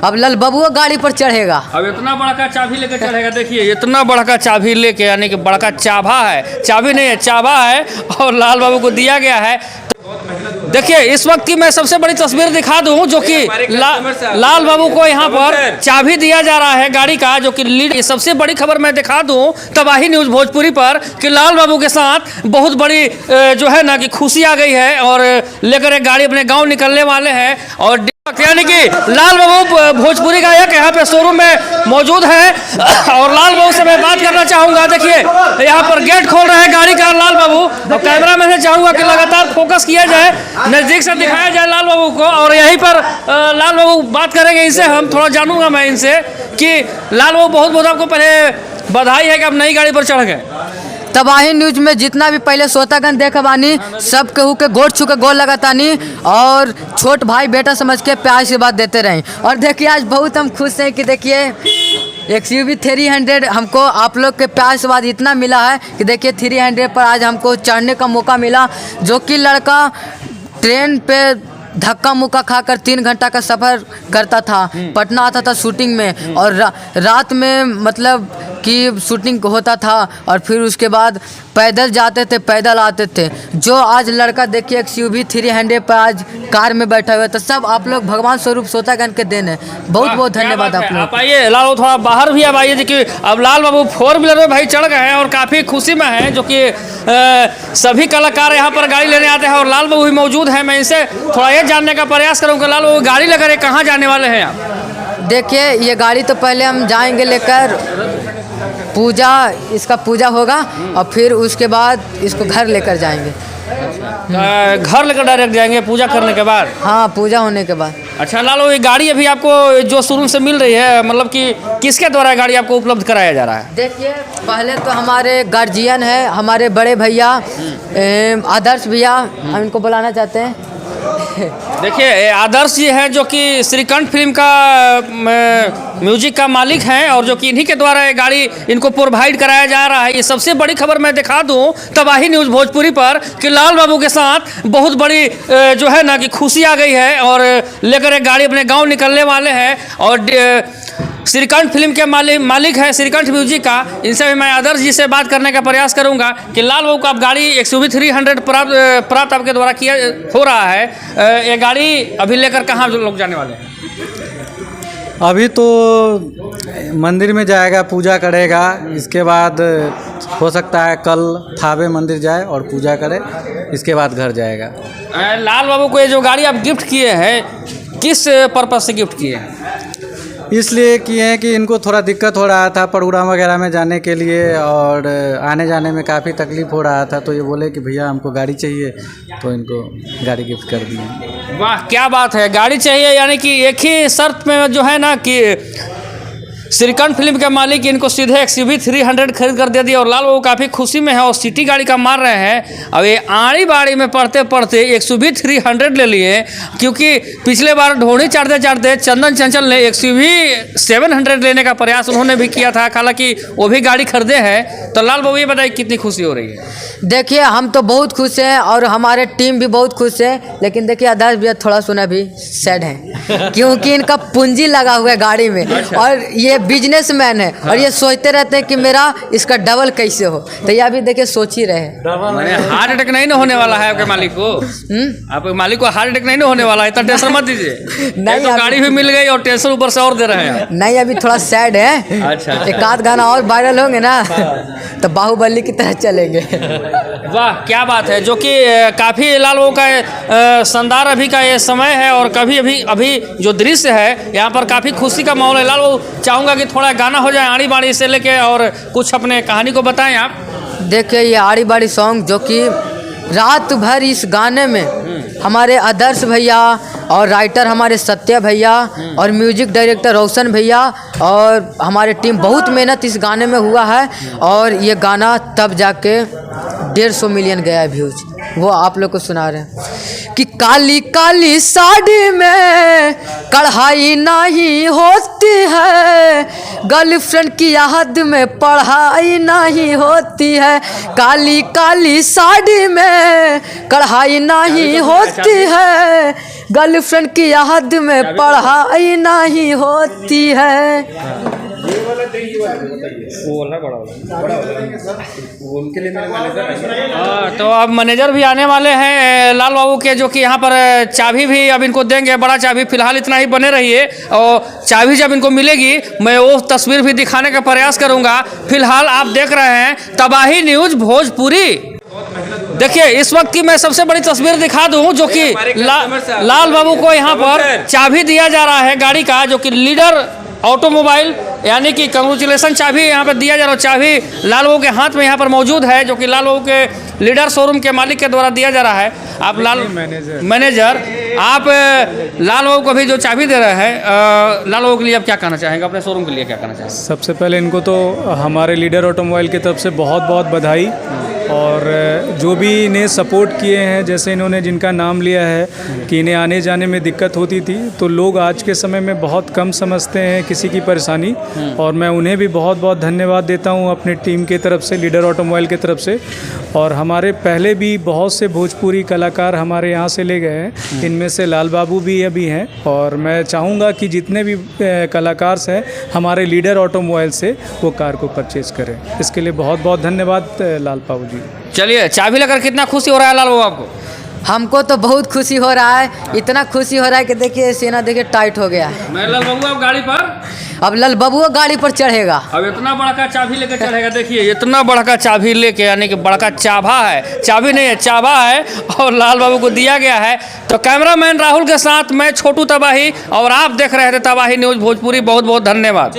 अब लाल बाबू गाड़ी पर चढ़ेगा। अब इतना बड़ा का चाबी लेके चढ़ेगा। देखिए इतना बड़ा का चाबी लेके, यानी कि बड़ा चाभा है, चाबी नहीं है चाभा है, और लाल बाबू को दिया गया है। देखिए इस वक्त की मैं सबसे बड़ी तस्वीर दिखा दूं, जो कि लाल बाबू को यहाँ पर चाबी दिया जा रहा है गाड़ी का, जो कि लीड। सबसे बड़ी खबर मैं दिखा दूं तबाही न्यूज़ भोजपुरी पर कि लाल बाबू के साथ बहुत बड़ी जो है ना कि खुशी आ गई है, और लेकर एक गाड़ी अपने गांव निकलने वाले हैं। और यानी कि लाल बाबू भोजपुरी गायक यहाँ पे शोरूम में मौजूद है, और लाल बाबू से मैं बात करना चाहूँगा। देखिए यहाँ पर गेट खोल रहे हैं गाड़ी का लाल बाबू, और कैमरा मैन से चाहूँगा कि लगातार फोकस किया जाए, नज़दीक से दिखाया जाए लाल बाबू को। और यहीं पर लाल बाबू बात करेंगे इनसे, हम थोड़ा जानूंगा मैं इनसे कि लाल बाबू बहुत बहुत आपको पहले बधाई है कि आप नई गाड़ी पर चढ़ गए। तबाही न्यूज़ में जितना भी पहले श्रोतागण देखा बानी, सब केहू के गोड़ छू के गोड़ लगातानी, और छोट भाई बेटा समझ के प्यार से बात देते रहें। और देखिए आज बहुत हम खुश हैं कि देखिए XUV 300 हमको आप लोग के प्यार से बाद इतना मिला है कि देखिए 300 पर आज हमको चढ़ने का मौका मिला, जो कि लड़का ट्रेन पे धक्का मुक्का खाकर 3 घंटा का सफ़र करता था, पटना आता था शूटिंग में, और रात में मतलब कि शूटिंग होता था, और फिर उसके बाद पैदल जाते थे, पैदल आते थे। जो आज लड़का देखिए XUV 300 पर आज कार में बैठा हुआ, तो सब आप लोग भगवान स्वरूप श्रोतागण के देन है। बहुत बहुत धन्यवाद आप लोग। आप आइए लाल बाबू, थोड़ा बाहर भी अब आइए। देखिए अब लाल बाबू 4 व्हीलर में भाई चढ़ गए हैं और काफ़ी खुशी में हैं, जो कि सभी कलाकार यहाँ पर गाड़ी लेने आते हैं, और लाल बाबू भी मौजूद हैं। मैं इनसे थोड़ा ये जानने का प्रयास करूँगा, लाल बाबू गाड़ी लेकर कहाँ जाने वाले हैं आप? देखिए ये गाड़ी तो पहले हम जाएंगे लेकर पूजा, इसका पूजा होगा, और फिर उसके बाद इसको घर लेकर जाएंगे। घर लेकर डायरेक्ट जाएंगे पूजा करने के बाद? हाँ, पूजा होने के बाद। अच्छा लाल बाबू, ये गाड़ी अभी आपको जो शोरूम से मिल रही है, मतलब कि किसके द्वारा गाड़ी आपको उपलब्ध कराया जा रहा है? देखिए पहले तो हमारे गार्जियन है, हमारे बड़े भैया आदर्श भैया, हम इनको बुलाना चाहते हैं। देखिए आदर्श जी हैं, जो कि श्रीकंठ फिल्म का म्यूजिक का मालिक हैं, और जो कि इन्हीं के द्वारा ये गाड़ी इनको प्रोवाइड कराया जा रहा है। ये सबसे बड़ी खबर मैं दिखा दूं तबाही न्यूज़ भोजपुरी पर कि लाल बाबू के साथ बहुत बड़ी जो है ना कि खुशी आ गई है, और लेकर एक गाड़ी अपने गांव निकलने वाले हैं। और श्रीकंठ फिल्म के मालिक है श्रीकंठ म्यूजिक का, इनसे भी मैं आदर्श जी से बात करने का प्रयास करूंगा कि लाल बाबू को आप गाड़ी XUV 300 प्राप्त आपके द्वारा किया हो रहा है। ये गाड़ी अभी लेकर कहाँ लोग जाने वाले हैं? अभी तो मंदिर में जाएगा, पूजा करेगा, इसके बाद हो सकता है कल थावे मंदिर जाए और पूजा करे, इसके बाद घर जाएगा। लाल बाबू को ये जो गाड़ी आप गिफ्ट किए हैं, किस पर्पज़ से गिफ्ट किए हैं? इसलिए किए हैं कि इनको थोड़ा दिक्कत हो रहा था प्रोग्राम वगैरह में जाने के लिए, और आने जाने में काफ़ी तकलीफ़ हो रहा था, तो ये बोले कि भैया हमको गाड़ी चाहिए, तो इनको गाड़ी गिफ्ट कर दिए। वाह क्या बात है, गाड़ी चाहिए, यानी कि एक ही शर्त में जो है ना कि श्रीकंठ फिल्म के मालिक इनको सीधे XUV 300 खरीद कर दे दिया, और लाल बाबू काफ़ी खुशी में है और सिटी गाड़ी का मार रहे हैं। अब ये आड़ी बाड़ी में पढ़ते पढ़ते XUV 300 ले लिए, क्योंकि पिछले बार ढोनी चढ़ते चढ़ते चंदन चंचल ने XUV 700 लेने का प्रयास उन्होंने भी किया था, हालांकि वो भी गाड़ी खरीदे हैं। तो लाल बाबू ये बताइए कितनी खुशी हो रही है? देखिए हम तो बहुत खुश हैं, और हमारे टीम भी बहुत खुश है, लेकिन देखिए आदर्श भैया थोड़ा सुना भी सैड है, क्योंकि इनका पूंजी लगा हुआ है गाड़ी में। और ये बिजनेसमैन है, और ये सोचते रहते हैं कि मेरा इसका डबल कैसे हो, तो ये अभी देखिए सोच ही रहे हैं। हार्ट अटैक नहीं ना होने वाला है आपके मालिक को? आपके मालिक को हार्ट अटैक नहीं ना होने वाला है, इतना टेंशन मत दीजिए। नहीं तो गाड़ी भी मिल गई और टेंशन ऊपर से और दे रहे हैं। नहीं अभी थोड़ा सैड है। अच्छा। एक आध गाना और वायरल होंगे ना तो बाहुबली की तरह चलेंगे। वाह क्या बात है, जो कि काफ़ी लाल बाबू का शानदार अभी का ये समय है, और कभी अभी जो दृश्य है यहाँ पर काफ़ी खुशी का माहौल है। लाल बाबू चाहूँगा कि थोड़ा गाना हो जाए आड़ी बाड़ी से लेके, और कुछ अपने कहानी को बताएं आप। देखिए ये आड़ी बाड़ी सॉन्ग, जो कि रात भर इस गाने में हमारे आदर्श भैया, और राइटर हमारे सत्य भैया, और म्यूजिक डायरेक्टर रोशन भैया, और हमारे टीम बहुत मेहनत इस गाने में हुआ है, और ये गाना तब जाके 150 मिलियन गया है व्यूज। वो आप लोग को सुना रहे हैं कि काली काली साड़ी में कढ़ाई नहीं होती है, गर्लफ्रेंड की याद में पढ़ाई नहीं होती है, काली काली साड़ी में कढ़ाई नहीं होती है, गर्लफ्रेंड की याद में पढ़ाई नहीं होती है। हाँ, तो अब मैनेजर भी आने वाले हैं लाल बाबू के, जो कि यहाँ पर चाबी भी अब इनको देंगे, बड़ा चाबी। फिलहाल इतना ही बने रहिए और चाबी जब इनको मिलेगी मैं वो तस्वीर भी दिखाने का प्रयास करूँगा। फिलहाल आप देख रहे हैं तबाही न्यूज़ भोजपुरी। देखिए इस वक्त की मैं सबसे बड़ी तस्वीर दिखा दूं, जो कि लाल बाबू को यहाँ पर चाबी दिया जा रहा है गाड़ी का, जो कि लीडर ऑटोमोबाइल यानी कि कंग्रेचुलेसन चाबी यहाँ पर दिया जा रहा है। चाबी लाल बाबू के हाथ में यहाँ पर मौजूद है, जो कि लाल बाबू के लीडर शोरूम के मालिक के द्वारा दिया जा रहा है। आप मैनेजर आप लाल बाबू को भी जो चाबी दे रहे हैं, लाल बाबू के लिए आप क्या कहना चाहेंगे, अपने शोरूम के लिए क्या कहना चाहेंगे? सबसे पहले इनको तो हमारे लीडर ऑटोमोबाइल की तरफ से बहुत बहुत बधाई, और जो भी इन्हें सपोर्ट किए हैं, जैसे इन्होंने जिनका नाम लिया है कि इन्हें आने जाने में दिक्कत होती थी, तो लोग आज के समय में बहुत कम समझते हैं किसी की परेशानी, और मैं उन्हें भी बहुत बहुत धन्यवाद देता हूं अपनी टीम की तरफ से, लीडर ऑटोमोबाइल की तरफ से। और हमारे पहले भी बहुत से भोजपुरी कलाकार हमारे यहाँ से ले गए हैं, इनमें से लाल बाबू भी अभी हैं, और मैं चाहूँगा कि जितने भी कलाकार हैं हमारे लीडर ऑटोमोबाइल से वो कार को परचेज़ करें। इसके लिए बहुत बहुत धन्यवाद लाल बाबू जी। चलिए, चाबी लेकर कितना खुशी हो रहा है लाल बाबू आपको? हमको तो बहुत खुशी हो रहा है, इतना खुशी हो रहा है कि देखिए सीना देखिए टाइट हो गया है। मैं लाल बाबू अब गाड़ी पर, अब लाल बाबू गाड़ी पर चढ़ेगा। अब इतना बड़ा का चाबी लेकर चढ़ेगा। देखिए इतना बड़ा का चाबी लेके, यानी कि बड़ा का चाभा है, चाबी नहीं है चाभा है, और लाल बाबू को दिया गया है। तो कैमरामैन राहुल के साथ मैं छोटू तबाही, और आप देख रहे थे तबाही न्यूज़ भोजपुरी। बहुत बहुत धन्यवाद।